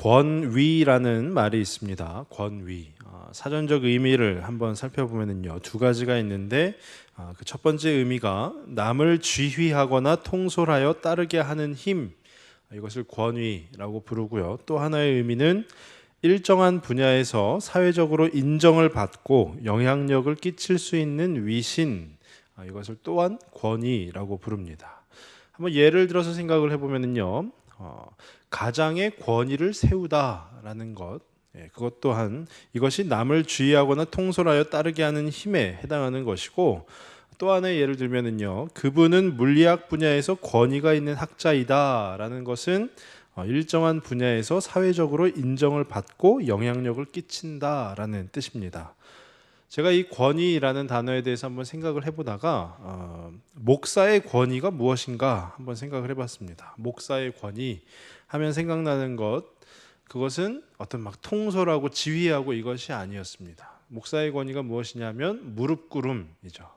권위라는 말이 있습니다. 권위. 사전적 의미를 한번 살펴보면요, 두 가지가 있는데 그 첫 번째 의미가 남을 지휘하거나 통솔하여 따르게 하는 힘, 이것을 권위라고 부르고요. 또 하나의 의미는 일정한 분야에서 사회적으로 인정을 받고 영향력을 끼칠 수 있는 위신, 이것을 또한 권위라고 부릅니다. 한번 예를 들어서 생각을 해보면요, 가장의 권위를 세우다라는 것, 그것 또한 이것이 남을 지휘하거나 통솔하여 따르게 하는 힘에 해당하는 것이고, 또 하나의 예를 들면요, 그분은 물리학 분야에서 권위가 있는 학자이다라는 것은 일정한 분야에서 사회적으로 인정을 받고 영향력을 끼친다라는 뜻입니다. 제가 이 권위라는 단어에 대해서 한번 생각을 해보다가 목사의 권위가 무엇인가 한번 생각을 해봤습니다. 목사의 권위 하면 생각나는 것, 그것은 어떤 막 통솔하고 지휘하고 이것이 아니었습니다. 목사의 권위가 무엇이냐면 무릎 꿇음이죠.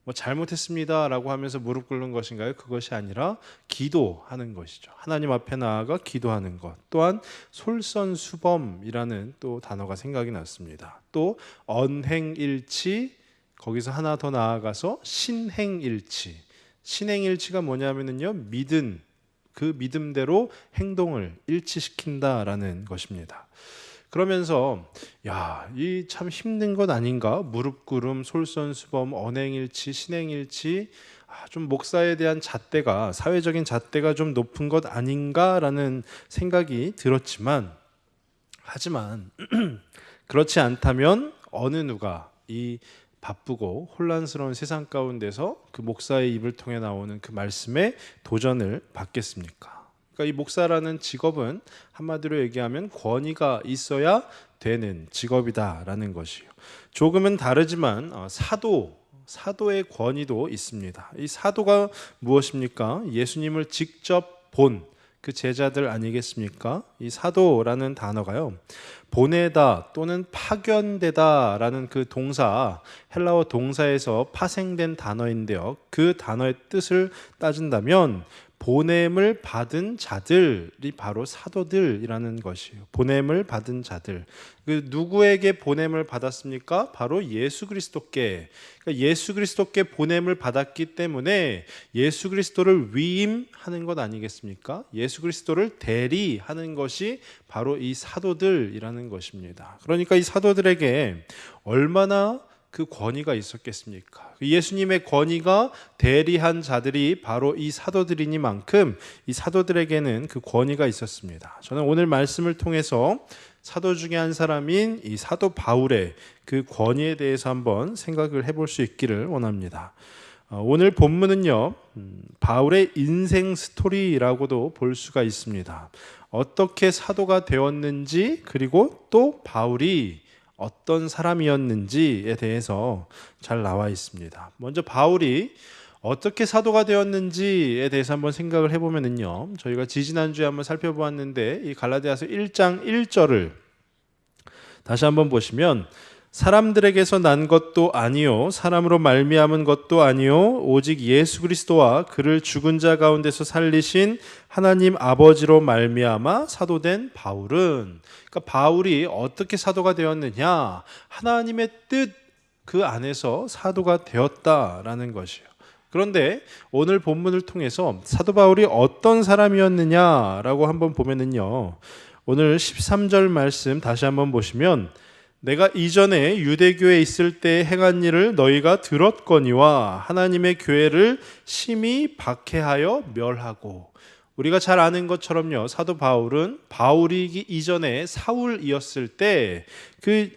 뭐 잘못했습니다라고 하면서 무릎 꿇는 것인가요? 그것이 아니라 기도하는 것이죠. 하나님 앞에 나아가 기도하는 것. 또한 솔선수범이라는 또 단어가 생각이 났습니다. 또 언행일치, 거기서 하나 더 나아가서 신행일치. 신행일치가 뭐냐면요, 믿음, 그 믿음대로 행동을 일치시킨다라는 것입니다. 그러면서 이 참 힘든 것 아닌가? 무릎 꿇음, 솔선수범, 언행일치, 신행일치, 좀 목사에 대한 잣대가, 사회적인 잣대가 좀 높은 것 아닌가라는 생각이 들었지만, 하지만 그렇지 않다면 어느 누가 이 바쁘고 혼란스러운 세상 가운데서 그 목사의 입을 통해 나오는 그 말씀에 도전을 받겠습니까? 그러니까 이 목사라는 직업은 한마디로 얘기하면 권위가 있어야 되는 직업이다라는 것이요. 조금은 다르지만 사도의 권위도 있습니다. 이 사도가 무엇입니까? 예수님을 직접 본 그 제자들 아니겠습니까? 이 사도라는 단어가요, 보내다 또는 파견되다라는 그 동사, 헬라어 동사에서 파생된 단어인데요, 그 단어의 뜻을 따진다면 보냄을 받은 자들이 바로 사도들이라는 것이에요. 보냄을 받은 자들. 그 누구에게 보냄을 받았습니까? 바로 예수 그리스도께. 그러니까 예수 그리스도께 보냄을 받았기 때문에 예수 그리스도를 위임하는 것 아니겠습니까? 예수 그리스도를 대리하는 것이 바로 이 사도들이라는 것입니다. 그러니까 이 사도들에게 얼마나 그 권위가 있었겠습니까? 예수님의 권위가 대리한 자들이 바로 이 사도들이니만큼 이 사도들에게는 그 권위가 있었습니다. 저는 오늘 말씀을 통해서 사도 중에 한 사람인 이 사도 바울의 그 권위에 대해서 한번 생각을 해볼 수 있기를 원합니다. 오늘 본문은요, 바울의 인생 스토리라고도 볼 수가 있습니다. 어떻게 사도가 되었는지, 그리고 또 바울이 어떤 사람이었는지에 대해서 잘 나와 있습니다. 먼저 바울이 어떻게 사도가 되었는지에 대해서 한번 생각을 해보면요, 저희가 지지난주에 한번 살펴보았는데 이 갈라디아서 1장 1절을 다시 한번 보시면, 사람들에게서 난 것도 아니요 사람으로 말미암은 것도 아니요 오직 예수 그리스도와 그를 죽은 자 가운데서 살리신 하나님 아버지로 말미암아 사도된 바울은, 그러니까 바울이 어떻게 사도가 되었느냐, 하나님의 뜻 그 안에서 사도가 되었다라는 것이에요. 그런데 오늘 본문을 통해서 사도 바울이 어떤 사람이었느냐라고 한번 보면은요, 오늘 13절 말씀 다시 한번 보시면, 내가 이전에 유대교에 있을 때 행한 일을 너희가 들었거니와 하나님의 교회를 심히 박해하여 멸하고. 우리가 잘 아는 것처럼요, 사도 바울은 바울이기 이전에 사울이었을 때 그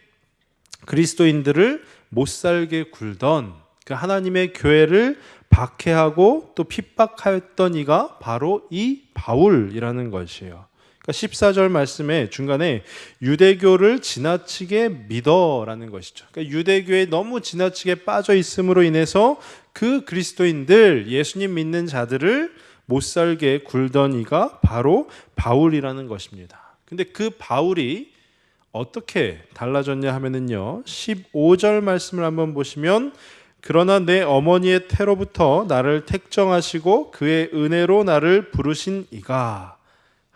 그리스도인들을 못살게 굴던 그 하나님의 교회를 박해하고 또 핍박하였던 이가 바로 이 바울이라는 것이에요. 그러니까 14절 말씀에 중간에 유대교를 지나치게 믿어라는 것이죠. 그러니까 유대교에 너무 지나치게 빠져 있음으로 인해서 그 그리스도인들, 예수님 믿는 자들을 못살게 굴던 이가 바로 바울이라는 것입니다. 근데 그 바울이 어떻게 달라졌냐 하면은요, 15절 말씀을 한번 보시면, 그러나 내 어머니의 태로부터 나를 택정하시고 그의 은혜로 나를 부르신 이가,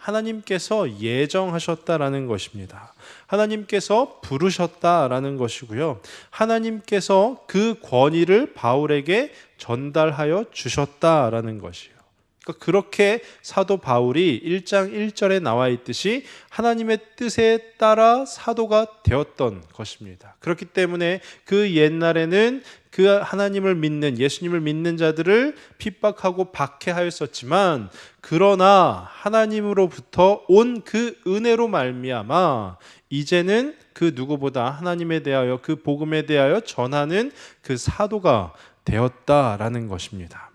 하나님께서 예정하셨다라는 것입니다. 하나님께서 부르셨다라는 것이고요. 하나님께서 그 권위를 바울에게 전달하여 주셨다라는 것이요. 그러니까 그렇게 사도 바울이 1장 1절에 나와 있듯이 하나님의 뜻에 따라 사도가 되었던 것입니다. 그렇기 때문에 그 옛날에는 그 하나님을 믿는, 예수님을 믿는 자들을 핍박하고 박해하였었지만, 그러나 하나님으로부터 온 그 은혜로 말미암아 이제는 그 누구보다 하나님에 대하여, 그 복음에 대하여 전하는 그 사도가 되었다라는 것입니다.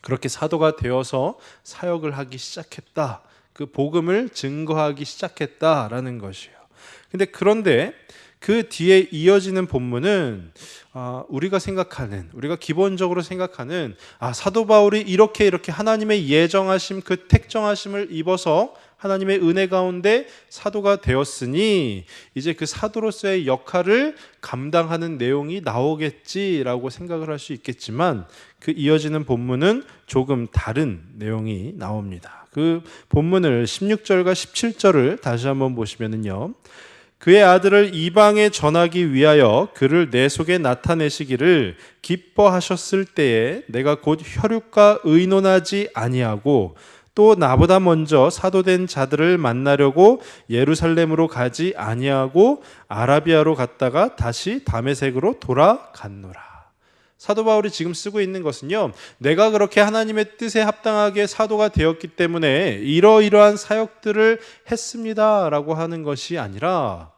그렇게 사도가 되어서 사역을 하기 시작했다. 그 복음을 증거하기 시작했다라는 것이에요. 그런데 그 뒤에 이어지는 본문은 우리가 기본적으로 생각하는 사도 바울이 이렇게 하나님의 예정하심, 그 택정하심을 입어서 하나님의 은혜 가운데 사도가 되었으니 이제 그 사도로서의 역할을 감당하는 내용이 나오겠지라고 생각을 할 수 있겠지만, 그 이어지는 본문은 조금 다른 내용이 나옵니다. 그 본문을 16절과 17절을 다시 한번 보시면요, 그의 아들을 이방에 전하기 위하여 그를 내 속에 나타내시기를 기뻐하셨을 때에 내가 곧 혈육과 의논하지 아니하고 또 나보다 먼저 사도된 자들을 만나려고 예루살렘으로 가지 아니하고 아라비아로 갔다가 다시 다메섹으로 돌아갔노라. 사도 바울이 지금 쓰고 있는 것은요, 내가 그렇게 하나님의 뜻에 합당하게 사도가 되었기 때문에 이러이러한 사역들을 했습니다 라고 하는 것이 아니라,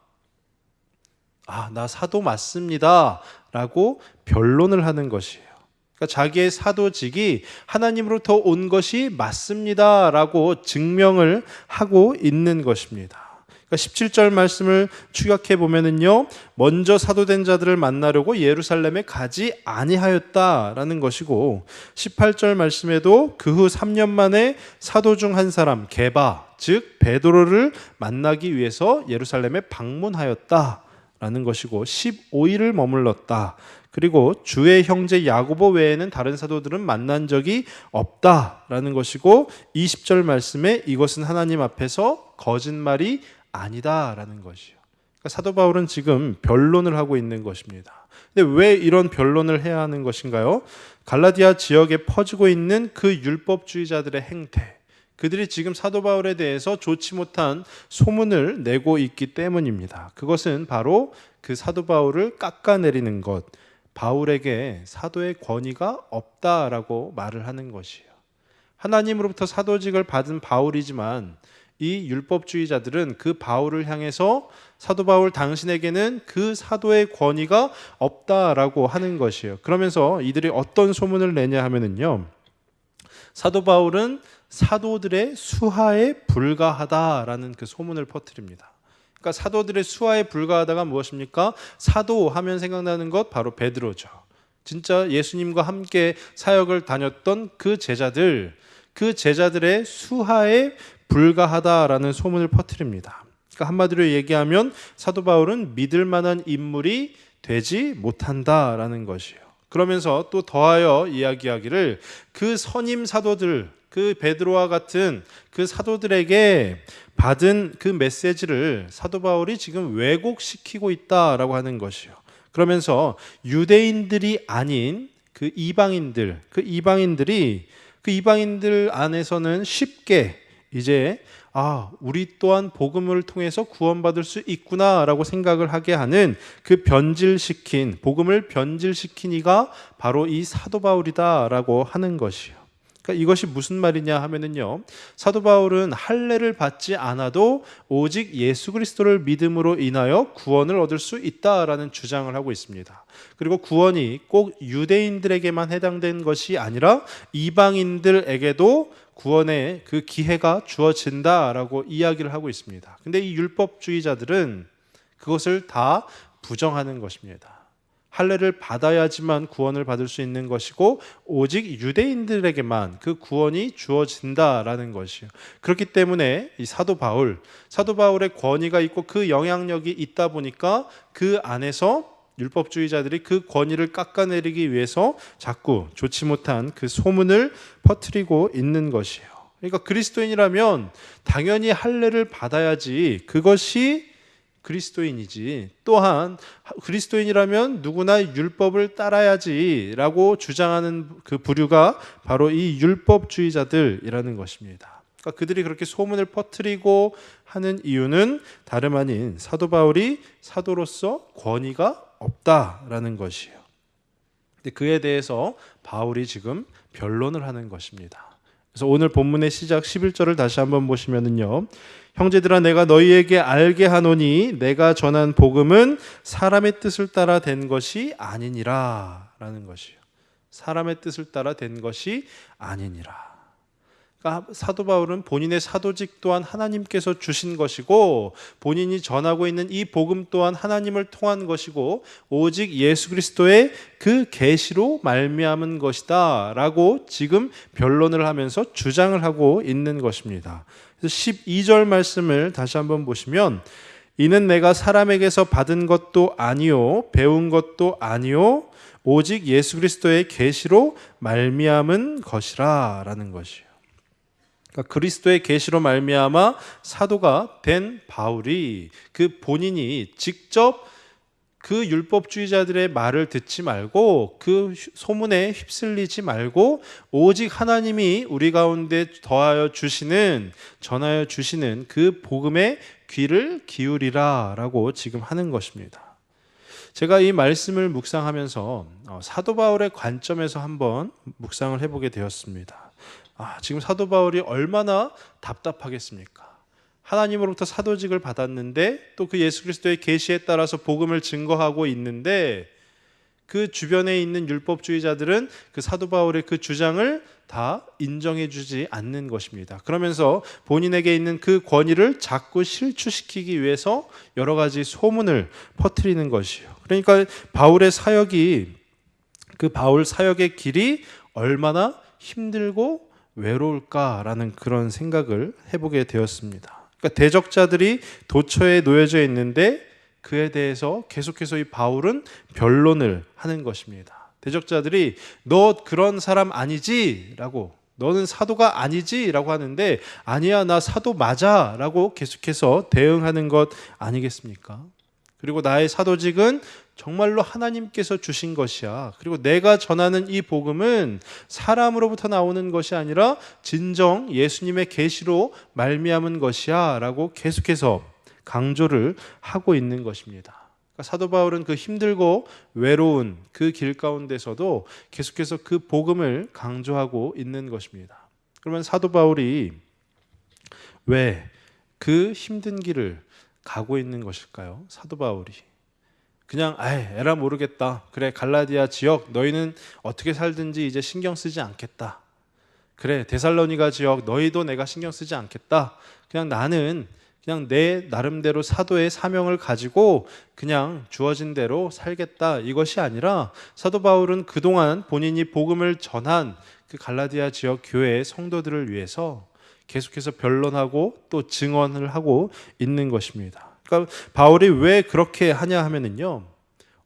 나 사도 맞습니다 라고 변론을 하는 것이에요. 그러니까 자기의 사도직이 하나님으로부터 온 것이 맞습니다 라고 증명을 하고 있는 것입니다. 그러니까 17절 말씀을 추격해 보면은요, 먼저 사도된 자들을 만나려고 예루살렘에 가지 아니하였다라는 것이고, 18절 말씀에도 그 후 3년 만에 사도 중 한 사람 게바, 즉 베드로를 만나기 위해서 예루살렘에 방문하였다라는 것이고, 15일을 머물렀다. 그리고 주의 형제 야고보 외에는 다른 사도들은 만난 적이 없다라는 것이고, 20절 말씀에 이것은 하나님 앞에서 거짓말이 아니다라는 것이요. 그러니까 사도 바울은 지금 변론을 하고 있는 것입니다. 근데 왜 이런 변론을 해야 하는 것인가요? 갈라디아 지역에 퍼지고 있는 그 율법주의자들의 행태, 그들이 지금 사도 바울에 대해서 좋지 못한 소문을 내고 있기 때문입니다. 그것은 바로 그 사도 바울을 깎아내리는 것, 바울에게 사도의 권위가 없다라고 말을 하는 것이에요. 하나님으로부터 사도직을 받은 바울이지만 이 율법주의자들은 그 바울을 향해서 사도 바울 당신에게는 그 사도의 권위가 없다라고 하는 것이에요. 그러면서 이들이 어떤 소문을 내냐 하면은요, 사도 바울은 사도들의 수하에 불과하다라는 그 소문을 퍼뜨립니다. 그러니까 사도들의 수하에 불과하다가 무엇입니까? 사도 하면 생각나는 것 바로 베드로죠. 진짜 예수님과 함께 사역을 다녔던 그 제자들의 수하에 불과하다라는 소문을 퍼뜨립니다. 그러니까 한마디로 얘기하면 사도 바울은 믿을 만한 인물이 되지 못한다라는 것이에요. 그러면서 또 더하여 이야기하기를 그 선임 사도들, 그 베드로와 같은 그 사도들에게 받은 그 메시지를 사도 바울이 지금 왜곡시키고 있다라고 하는 것이요. 그러면서 유대인들이 아닌 그 이방인들 안에서는 쉽게 이제 우리 또한 복음을 통해서 구원받을 수 있구나라고 생각을 하게 하는 그 복음을 변질시킨 이가 바로 이 사도 바울이다라고 하는 것이요. 그러니까 이것이 무슨 말이냐 하면은요, 사도 바울은 할례를 받지 않아도 오직 예수 그리스도를 믿음으로 인하여 구원을 얻을 수 있다라는 주장을 하고 있습니다. 그리고 구원이 꼭 유대인들에게만 해당된 것이 아니라 이방인들에게도 구원의 그 기회가 주어진다라고 이야기를 하고 있습니다. 근데 이 율법주의자들은 그것을 다 부정하는 것입니다. 할례를 받아야지만 구원을 받을 수 있는 것이고 오직 유대인들에게만 그 구원이 주어진다라는 것이요. 그렇기 때문에 이 사도 바울의 권위가 있고 그 영향력이 있다 보니까 그 안에서 율법주의자들이 그 권위를 깎아내리기 위해서 자꾸 좋지 못한 그 소문을 퍼뜨리고 있는 것이에요. 그러니까 그리스도인이라면 당연히 할례를 받아야지 그것이 그리스도인이지, 또한 그리스도인이라면 누구나 율법을 따라야지라고 주장하는 그 부류가 바로 이 율법주의자들이라는 것입니다. 그러니까 그들이 그렇게 소문을 퍼뜨리고 하는 이유는 다름 아닌 사도 바울이 사도로서 권위가 없다라는 것이에요. 근데 그에 대해서 바울이 지금 변론을 하는 것입니다. 그래서 오늘 본문의 시작 11절을 다시 한번 보시면은요, 형제들아 내가 너희에게 알게 하노니 내가 전한 복음은 사람의 뜻을 따라 된 것이 아니니라 라는 것이에요. 사람의 뜻을 따라 된 것이 아니니라. 그러니까 사도 바울은 본인의 사도직 또한 하나님께서 주신 것이고, 본인이 전하고 있는 이 복음 또한 하나님을 통한 것이고, 오직 예수 그리스도의 그 계시로 말미암은 것이다 라고 지금 변론을 하면서 주장을 하고 있는 것입니다. 그래서 12절 말씀을 다시 한번 보시면, 이는 내가 사람에게서 받은 것도 아니요 배운 것도 아니요 오직 예수 그리스도의 계시로 말미암은 것이라 라는 것이에요. 그러니까 그리스도의 계시로 말미암아 사도가 된 바울이 그 본인이 직접 그 율법주의자들의 말을 듣지 말고 그 소문에 휩쓸리지 말고 오직 하나님이 우리 가운데 더하여 주시는, 전하여 주시는 그 복음에 귀를 기울이라 라고 지금 하는 것입니다. 제가 이 말씀을 묵상하면서 사도 바울의 관점에서 한번 묵상을 해보게 되었습니다. 지금 사도 바울이 얼마나 답답하겠습니까? 하나님으로부터 사도직을 받았는데 또 그 예수 그리스도의 계시에 따라서 복음을 증거하고 있는데, 그 주변에 있는 율법주의자들은 그 사도 바울의 그 주장을 다 인정해 주지 않는 것입니다. 그러면서 본인에게 있는 그 권위를 자꾸 실추시키기 위해서 여러 가지 소문을 퍼뜨리는 것이에요. 그러니까 바울의 사역이, 그 바울 사역의 길이 얼마나 힘들고 외로울까라는 그런 생각을 해보게 되었습니다. 그러니까 대적자들이 도처에 놓여져 있는데 그에 대해서 계속해서 이 바울은 변론을 하는 것입니다. 대적자들이 너 그런 사람 아니지? 라고, 너는 사도가 아니지? 라고 하는데, 아니야 나 사도 맞아 라고 계속해서 대응하는 것 아니겠습니까? 그리고 나의 사도직은 정말로 하나님께서 주신 것이야. 그리고 내가 전하는 이 복음은 사람으로부터 나오는 것이 아니라 진정 예수님의 계시로 말미암은 것이야 라고 계속해서 강조를 하고 있는 것입니다. 그러니까 사도 바울은 그 힘들고 외로운 그 길 가운데서도 계속해서 그 복음을 강조하고 있는 것입니다. 그러면 사도 바울이 왜 그 힘든 길을 가고 있는 것일까요? 사도 바울이 그냥 에라 모르겠다, 그래 갈라디아 지역 너희는 어떻게 살든지 이제 신경 쓰지 않겠다, 그래 데살로니가 지역 너희도 내가 신경 쓰지 않겠다, 그냥 나는 그냥 내 나름대로 사도의 사명을 가지고 그냥 주어진 대로 살겠다, 이것이 아니라 사도 바울은 그동안 본인이 복음을 전한 그 갈라디아 지역 교회의 성도들을 위해서 계속해서 변론하고 또 증언을 하고 있는 것입니다. 그러니까 바울이 왜 그렇게 하냐 하면은요,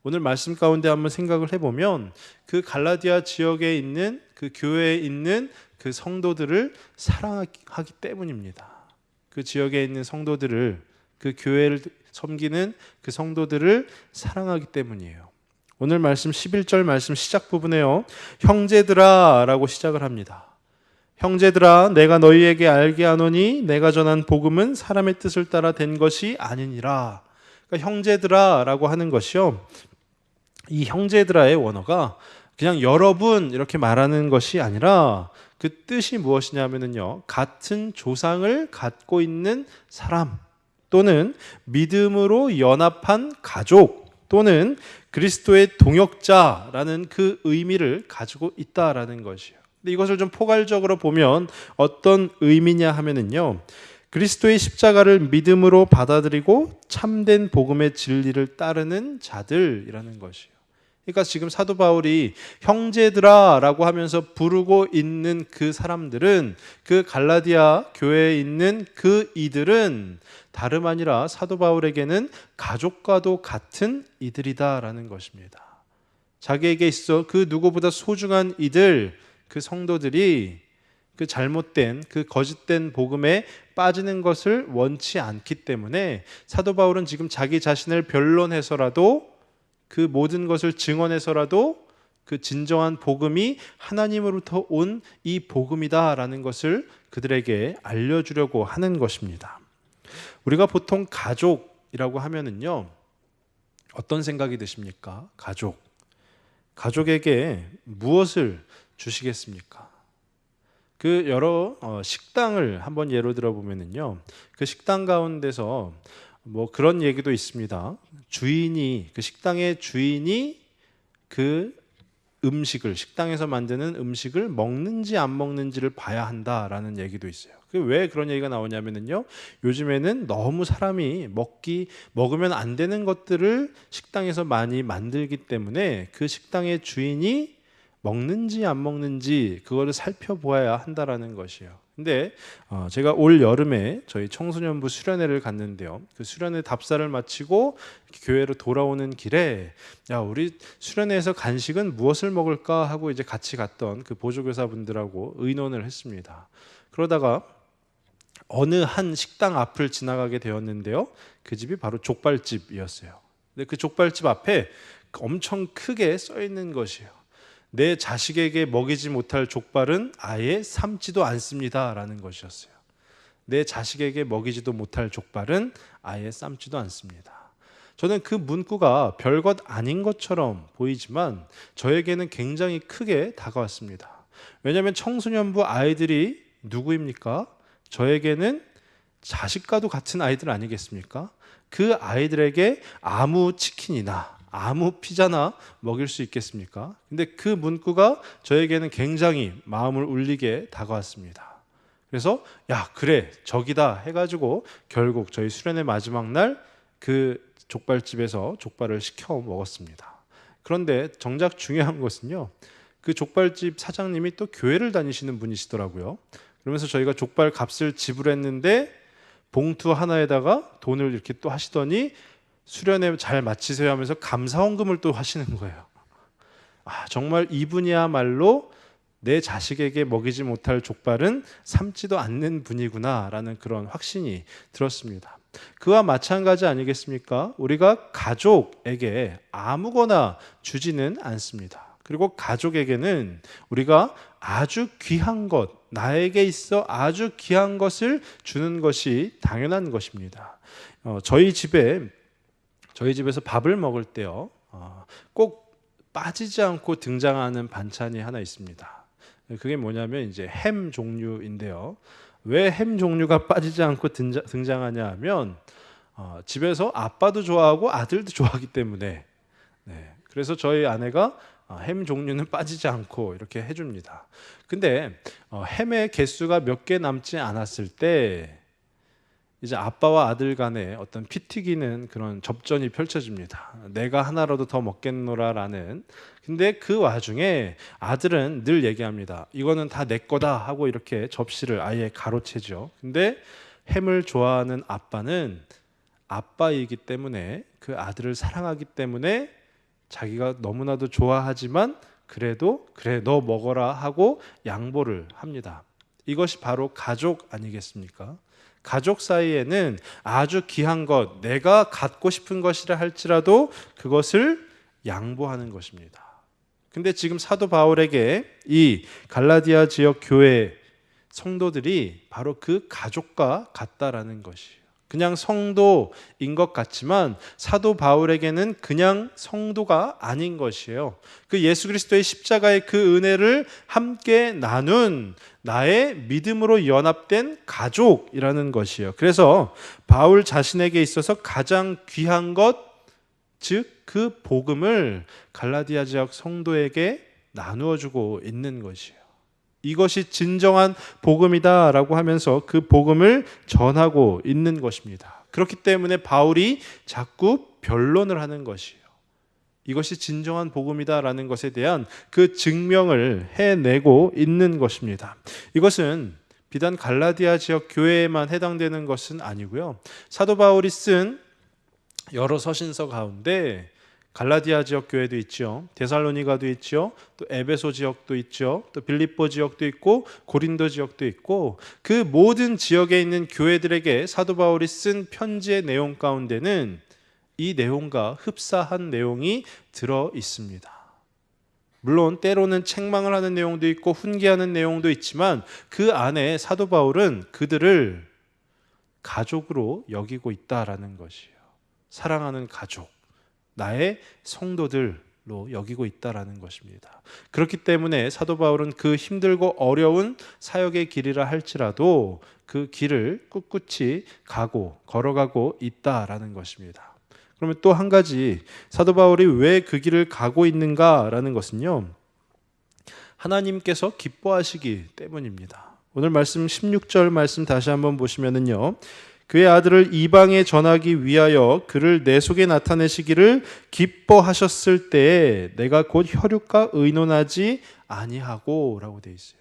오늘 말씀 가운데 한번 생각을 해보면 그 갈라디아 지역에 있는 그 교회에 있는 그 성도들을 사랑하기 때문입니다. 그 지역에 있는 성도들을, 그 교회를 섬기는 그 성도들을 사랑하기 때문이에요. 오늘 말씀 11절 말씀 시작 부분에요, 형제들아 라고 시작을 합니다. 형제들아 내가 너희에게 알게 하노니 내가 전한 복음은 사람의 뜻을 따라 된 것이 아니니라. 그러니까 형제들아 라고 하는 것이요, 이 형제들아의 원어가 그냥 여러분 이렇게 말하는 것이 아니라 그 뜻이 무엇이냐면요, 같은 조상을 갖고 있는 사람 또는 믿음으로 연합한 가족 또는 그리스도의 동역자라는 그 의미를 가지고 있다라는 것이에요. 근데 이것을 좀 포괄적으로 보면 어떤 의미냐 하면은요, 그리스도의 십자가를 믿음으로 받아들이고 참된 복음의 진리를 따르는 자들이라는 것이에요. 그러니까 지금 사도 바울이 형제들아라고 하면서 부르고 있는 그 사람들은, 그 갈라디아 교회에 있는 그 이들은 다름 아니라 사도 바울에게는 가족과도 같은 이들이다라는 것입니다. 자기에게 있어 그 누구보다 소중한 이들, 그 성도들이 그 잘못된 그 거짓된 복음에 빠지는 것을 원치 않기 때문에 사도 바울은 지금 자기 자신을 변론해서라도 그 모든 것을 증언해서라도 그 진정한 복음이 하나님으로부터 온 이 복음이다라는 것을 그들에게 알려주려고 하는 것입니다. 우리가 보통 가족이라고 하면은요, 어떤 생각이 드십니까? 가족에게 무엇을 주시겠습니까? 그 여러 식당을 한번 예로 들어 보면은요, 그 식당 가운데서 뭐 그런 얘기도 있습니다. 그 식당의 주인이 그 음식을, 식당에서 만드는 음식을 먹는지 안 먹는지를 봐야 한다라는 얘기도 있어요. 왜 그런 얘기가 나오냐면요, 요즘에는 너무 사람이 먹으면 안 되는 것들을 식당에서 많이 만들기 때문에 그 식당의 주인이 먹는지 안 먹는지 그거를 살펴보아야 한다라는 것이에요. 근데 제가 올 여름에 저희 청소년부 수련회를 갔는데요, 그 수련회 답사를 마치고 교회로 돌아오는 길에 우리 수련회에서 간식은 무엇을 먹을까 하고 이제 같이 갔던 그 보조교사분들하고 의논을 했습니다. 그러다가 어느 한 식당 앞을 지나가게 되었는데요, 그 집이 바로 족발집이었어요. 근데 그 족발집 앞에 엄청 크게 써 있는 것이에요. 내 자식에게 먹이지 못할 족발은 아예 삶지도 않습니다라는 것이었어요. 내 자식에게 먹이지도 못할 족발은 아예 삶지도 않습니다. 저는 그 문구가 별것 아닌 것처럼 보이지만 저에게는 굉장히 크게 다가왔습니다. 왜냐하면 청소년부 아이들이 누구입니까? 저에게는 자식과도 같은 아이들 아니겠습니까? 그 아이들에게 아무 치킨이나 아무 피자나 먹일 수 있겠습니까? 근데 그 문구가 저에게는 굉장히 마음을 울리게 다가왔습니다. 그래서 그래, 저기다 해가지고 결국 저희 수련회 마지막 날 그 족발집에서 족발을 시켜 먹었습니다. 그런데 정작 중요한 것은요, 그 족발집 사장님이 또 교회를 다니시는 분이시더라고요. 그러면서 저희가 족발 값을 지불했는데 봉투 하나에다가 돈을 이렇게 또 하시더니 수련회 잘 마치세요 하면서 감사원금을 또 하시는 거예요. 정말 이분이야말로 내 자식에게 먹이지 못할 족발은 삶지도 않는 분이구나라는 그런 확신이 들었습니다. 그와 마찬가지 아니겠습니까? 우리가 가족에게 아무거나 주지는 않습니다. 그리고 가족에게는 우리가 아주 귀한 것, 나에게 있어 아주 귀한 것을 주는 것이 당연한 것입니다. 저희 집에서 밥을 먹을 때요, 꼭 빠지지 않고 등장하는 반찬이 하나 있습니다. 그게 뭐냐면 이제 햄 종류인데요. 왜 햄 종류가 빠지지 않고 등장하냐 하면 집에서 아빠도 좋아하고 아들도 좋아하기 때문에, 그래서 저희 아내가 햄 종류는 빠지지 않고 이렇게 해줍니다. 근데 햄의 개수가 몇 개 남지 않았을 때 이제 아빠와 아들 간에 어떤 피 튀기는 그런 접전이 펼쳐집니다. 내가 하나라도 더 먹겠노라라는. 근데 그 와중에 아들은 늘 얘기합니다. 이거는 다 내 거다 하고 이렇게 접시를 아예 가로채죠. 근데 햄을 좋아하는 아빠는 아빠이기 때문에, 그 아들을 사랑하기 때문에 자기가 너무나도 좋아하지만 그래도 그래 너 먹어라 하고 양보를 합니다. 이것이 바로 가족 아니겠습니까? 가족 사이에는 아주 귀한 것, 내가 갖고 싶은 것이라 할지라도 그것을 양보하는 것입니다. 근데 지금 사도 바울에게 이 갈라디아 지역 교회 성도들이 바로 그 가족과 같다라는 것이에요. 그냥 성도인 것 같지만 사도 바울에게는 그냥 성도가 아닌 것이에요. 그 예수 그리스도의 십자가의 그 은혜를 함께 나눈 나의 믿음으로 연합된 가족이라는 것이에요. 그래서 바울 자신에게 있어서 가장 귀한 것, 즉 그 복음을 갈라디아 지역 성도에게 나누어 주고 있는 것이에요. 이것이 진정한 복음이다라고 하면서 그 복음을 전하고 있는 것입니다. 그렇기 때문에 바울이 자꾸 변론을 하는 것이에요. 이것이 진정한 복음이다라는 것에 대한 그 증명을 해내고 있는 것입니다. 이것은 비단 갈라디아 지역 교회에만 해당되는 것은 아니고요. 사도 바울이 쓴 여러 서신서 가운데 갈라디아 지역 교회도 있죠. 데살로니가도 있죠. 또 에베소 지역도 있죠. 또 빌립보 지역도 있고 고린도 지역도 있고 그 모든 지역에 있는 교회들에게 사도 바울이 쓴 편지의 내용 가운데는 이 내용과 흡사한 내용이 들어 있습니다. 물론 때로는 책망을 하는 내용도 있고 훈계하는 내용도 있지만 그 안에 사도 바울은 그들을 가족으로 여기고 있다라는 것이에요. 사랑하는 가족, 나의 성도들로 여기고 있다라는 것입니다. 그렇기 때문에 사도 바울은 그 힘들고 어려운 사역의 길이라 할지라도 그 길을 꿋꿋이 걸어가고 있다라는 것입니다. 그러면 또 한 가지 사도 바울이 왜 그 길을 가고 있는가라는 것은요, 하나님께서 기뻐하시기 때문입니다. 오늘 말씀 16절 말씀 다시 한번 보시면은요, 그의 아들을 이방에 전하기 위하여 그를 내 속에 나타내시기를 기뻐하셨을 때에 내가 곧 혈육과 의논하지 아니하고 라고 되어 있어요.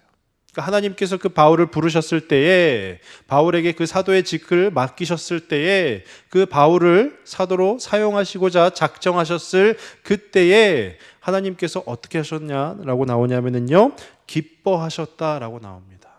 그러니까 하나님께서 그 바울을 부르셨을 때에, 바울에게 그 사도의 직을 맡기셨을 때에, 그 바울을 사도로 사용하시고자 작정하셨을 그때에 하나님께서 어떻게 하셨냐라고 나오냐면요, 기뻐하셨다라고 나옵니다.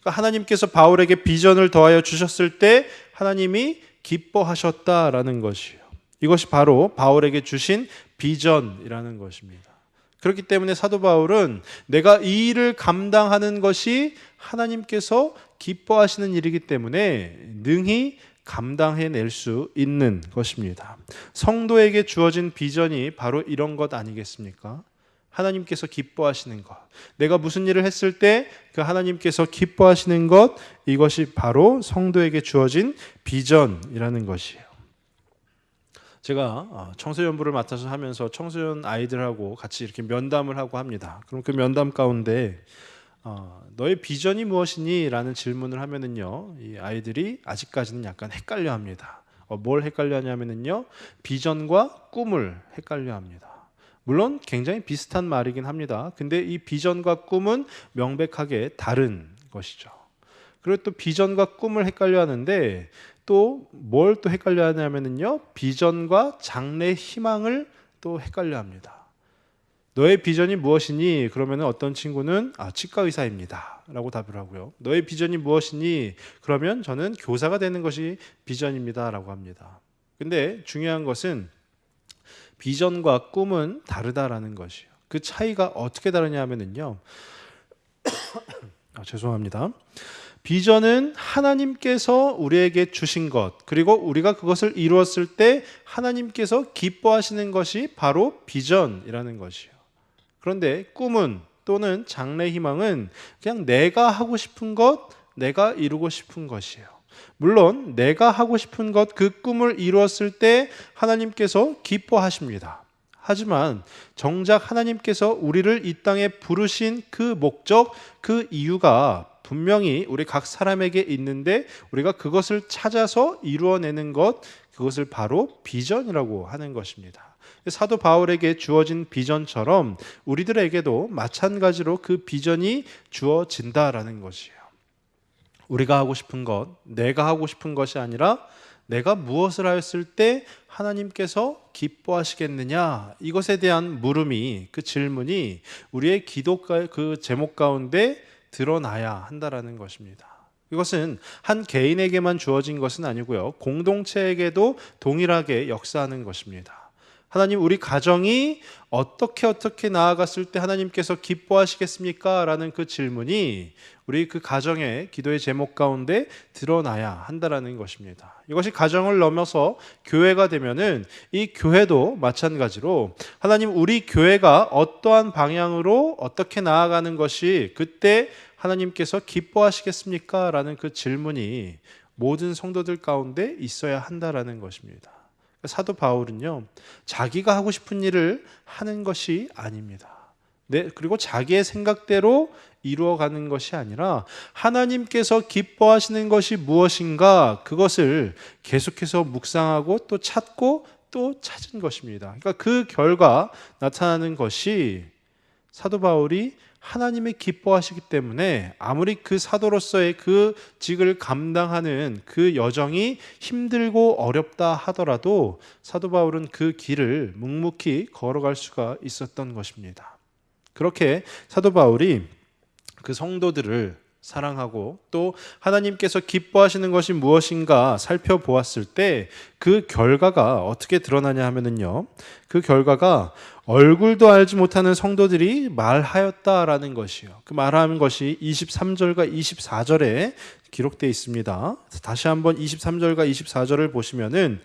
그러니까 하나님께서 바울에게 비전을 더하여 주셨을 때 하나님이 기뻐하셨다라는 것이에요. 이것이 바로 바울에게 주신 비전이라는 것입니다. 그렇기 때문에 사도 바울은 내가 이 일을 감당하는 것이 하나님께서 기뻐하시는 일이기 때문에 능히 감당해낼 수 있는 것입니다. 성도에게 주어진 비전이 바로 이런 것 아니겠습니까? 하나님께서 기뻐하시는 것, 내가 무슨 일을 했을 때 그 하나님께서 기뻐하시는 것, 이것이 바로 성도에게 주어진 비전이라는 것이에요. 제가 청소년부를 맡아서 하면서 청소년 아이들하고 같이 이렇게 면담을 하고 합니다. 그럼 그 면담 가운데 너의 비전이 무엇이니? 라는 질문을 하면은요, 이 아이들이 아직까지는 약간 헷갈려 합니다. 뭘 헷갈려 하냐면은요, 비전과 꿈을 헷갈려 합니다. 물론 굉장히 비슷한 말이긴 합니다. 근데 이 비전과 꿈은 명백하게 다른 것이죠. 그리고 또 비전과 꿈을 헷갈려 하는데 또 뭘 또 헷갈려 하냐면요, 비전과 장래 희망을 또 헷갈려 합니다. 너의 비전이 무엇이니? 그러면 어떤 친구는 치과 의사입니다 라고 답을 하고요. 너의 비전이 무엇이니? 그러면 저는 교사가 되는 것이 비전입니다 라고 합니다. 근데 중요한 것은 비전과 꿈은 다르다라는 것이에요. 그 차이가 어떻게 다르냐 하면은요, 죄송합니다. 비전은 하나님께서 우리에게 주신 것, 그리고 우리가 그것을 이루었을 때 하나님께서 기뻐하시는 것이 바로 비전이라는 것이에요. 그런데 꿈은 또는 장래 희망은 그냥 내가 하고 싶은 것, 내가 이루고 싶은 것이에요. 물론 내가 하고 싶은 것, 그 꿈을 이루었을 때 하나님께서 기뻐하십니다. 하지만 정작 하나님께서 우리를 이 땅에 부르신 그 목적, 그 이유가 분명히 우리 각 사람에게 있는데 우리가 그것을 찾아서 이루어내는 것, 그것을 바로 비전이라고 하는 것입니다. 사도 바울에게 주어진 비전처럼 우리들에게도 마찬가지로 그 비전이 주어진다라는 것이에요. 우리가 하고 싶은 것, 내가 하고 싶은 것이 아니라 내가 무엇을 하였을 때 하나님께서 기뻐하시겠느냐, 이것에 대한 물음이, 그 질문이 우리의 기도 그 제목 가운데 드러나야 한다라는 것입니다. 이것은 한 개인에게만 주어진 것은 아니고요, 공동체에게도 동일하게 역사하는 것입니다. 하나님, 우리 가정이 어떻게 나아갔을 때 하나님께서 기뻐하시겠습니까? 라는 그 질문이 우리 그 가정의 기도의 제목 가운데 드러나야 한다라는 것입니다. 이것이 가정을 넘어서 교회가 되면은 이 교회도 마찬가지로 하나님, 우리 교회가 어떠한 방향으로 어떻게 나아가는 것이 그때 하나님께서 기뻐하시겠습니까? 라는 그 질문이 모든 성도들 가운데 있어야 한다라는 것입니다. 사도 바울은요, 자기가 하고 싶은 일을 하는 것이 아닙니다. 그리고 자기의 생각대로 이루어가는 것이 아니라 하나님께서 기뻐하시는 것이 무엇인가, 그것을 계속해서 묵상하고 또 찾고 또 찾은 것입니다. 그러니까 그 결과 나타나는 것이 사도 바울이 하나님이 기뻐하시기 때문에 아무리 그 사도로서의 그 직을 감당하는 그 여정이 힘들고 어렵다 하더라도 사도 바울은 그 길을 묵묵히 걸어갈 수가 있었던 것입니다. 그렇게 사도 바울이 그 성도들을 사랑하고 또 하나님께서 기뻐하시는 것이 무엇인가 살펴보았을 때 그 결과가 어떻게 드러나냐 하면은요, 그 결과가 얼굴도 알지 못하는 성도들이 말하였다라는 것이요. 그 말하는 것이 23절과 24절에 기록되어 있습니다. 다시 한번 23절과 24절을 보시면은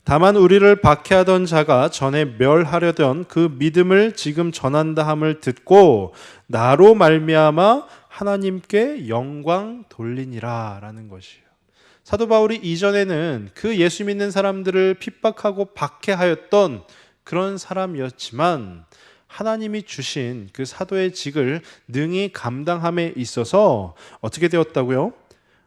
다만 우리를 박해하던 자가 전에 멸하려던 그 믿음을 지금 전한다 함을 듣고 나로 말미암아 하나님께 영광 돌리니라 라는 것이요. 사도 바울이 이전에는 그 예수 믿는 사람들을 핍박하고 박해하였던 그런 사람이었지만 하나님이 주신 그 사도의 직을 능히 감당함에 있어서 어떻게 되었다고요?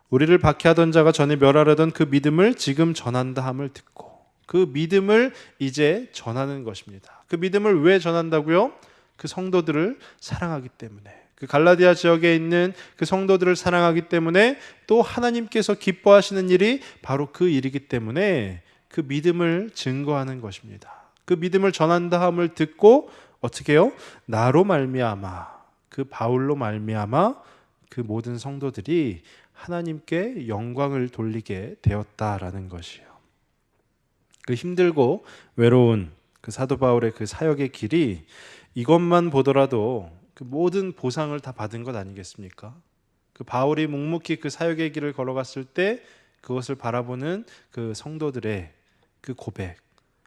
우리를 박해하던 자가 전에 멸하려던 그 믿음을 지금 전한다 함을 듣고 그 믿음을 이제 전하는 것입니다. 그 믿음을 왜 전한다고요? 그 성도들을 사랑하기 때문에, 그 갈라디아 지역에 있는 그 성도들을 사랑하기 때문에, 또 하나님께서 기뻐하시는 일이 바로 그 일이기 때문에 그 믿음을 증거하는 것입니다. 그 믿음을 전한다 함을 듣고 어떻게 해요? 나로 말미암아, 그 바울로 말미암아 그 모든 성도들이 하나님께 영광을 돌리게 되었다라는 것이요. 그 힘들고 외로운 그 사도 바울의 그 사역의 길이 이것만 보더라도 그 모든 보상을 다 받은 것 아니겠습니까? 그 바울이 묵묵히 그 사역의 길을 걸어갔을 때 그것을 바라보는 그 성도들의 그 고백,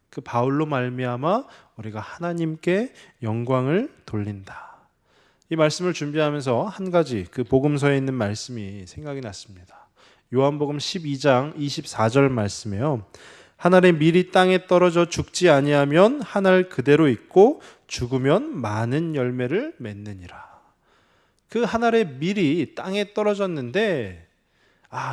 그 바울로 말미암아 우리가 하나님께 영광을 돌린다. 이 말씀을 준비하면서 한 가지 그 복음서에 있는 말씀이 생각이 났습니다. 요한복음 12장 24절 말씀이에요. 한 알의 밀이 땅에 떨어져 죽지 아니하면 한 알 그대로 있고 죽으면 많은 열매를 맺느니라. 그 한 알의 밀이 땅에 떨어졌는데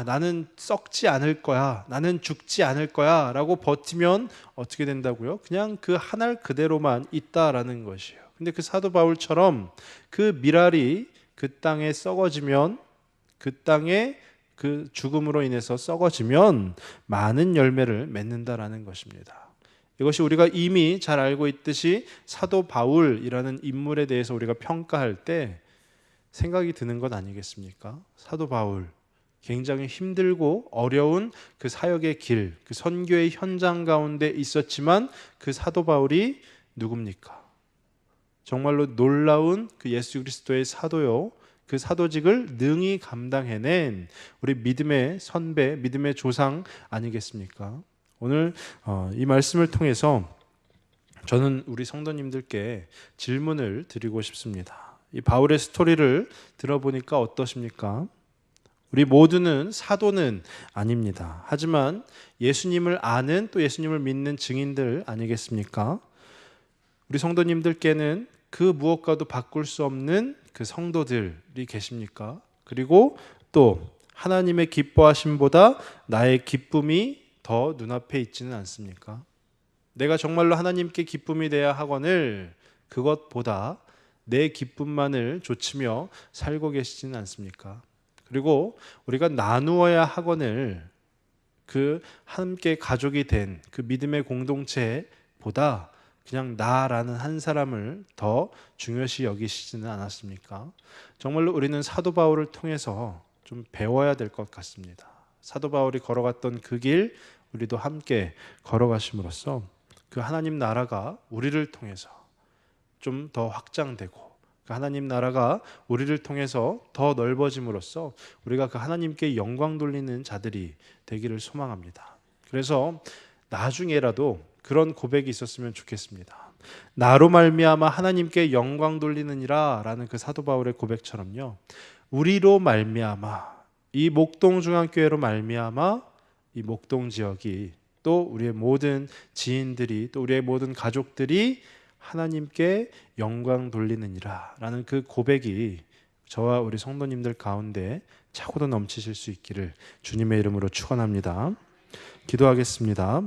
나는 썩지 않을 거야, 나는 죽지 않을 거야 라고 버티면 어떻게 된다고요? 그냥 그 한 알 그대로만 있다라는 것이에요. 근데 그 사도 바울처럼 그 밀알이 그 땅에 썩어지면, 그 땅에 그 죽음으로 인해서 썩어지면 많은 열매를 맺는다라는 것입니다. 이것이 우리가 이미 잘 알고 있듯이 사도 바울이라는 인물에 대해서 우리가 평가할 때 생각이 드는 것 아니겠습니까? 사도 바울, 굉장히 힘들고 어려운 그 사역의 길, 그 선교의 현장 가운데 있었지만 그 사도 바울이 누굽니까? 정말로 놀라운 그 예수 그리스도의 사도요, 그 사도직을 능히 감당해낸 우리 믿음의 선배, 믿음의 조상 아니겠습니까? 오늘 이 말씀을 통해서 저는 우리 성도님들께 질문을 드리고 싶습니다. 이 바울의 스토리를 들어보니까 어떠십니까? 우리 모두는 사도는 아닙니다. 하지만 예수님을 아는, 또 예수님을 믿는 증인들 아니겠습니까? 우리 성도님들께는 그 무엇과도 바꿀 수 없는 그 성도들이 계십니까? 그리고 또 하나님의 기뻐하심보다 나의 기쁨이 더 눈앞에 있지는 않습니까? 내가 정말로 하나님께 기쁨이 돼야 하거늘 그것보다 내 기쁨만을 좇으며 살고 계시지는 않습니까? 그리고 우리가 나누어야 하거늘 그 함께 가족이 된 그 믿음의 공동체보다 그냥 나라는 한 사람을 더 중요시 여기시지는 않았습니까? 정말로 우리는 사도 바울을 통해서 좀 배워야 될 것 같습니다. 사도 바울이 걸어갔던 그 길 우리도 함께 걸어가심으로써 그 하나님 나라가 우리를 통해서 좀 더 확장되고 그 하나님 나라가 우리를 통해서 더 넓어짐으로써 우리가 그 하나님께 영광 돌리는 자들이 되기를 소망합니다. 그래서 나중에라도 그런 고백이 있었으면 좋겠습니다. 나로 말미암아 하나님께 영광 돌리느니라 라는 그 사도 바울의 고백처럼요, 우리로 말미암아, 이 목동중앙교회로 말미암아 이 목동 지역이, 또 우리의 모든 지인들이, 또 우리의 모든 가족들이 하나님께 영광 돌리느니라 라는 그 고백이 저와 우리 성도님들 가운데 차고도 넘치실 수 있기를 주님의 이름으로 축원합니다. 기도하겠습니다.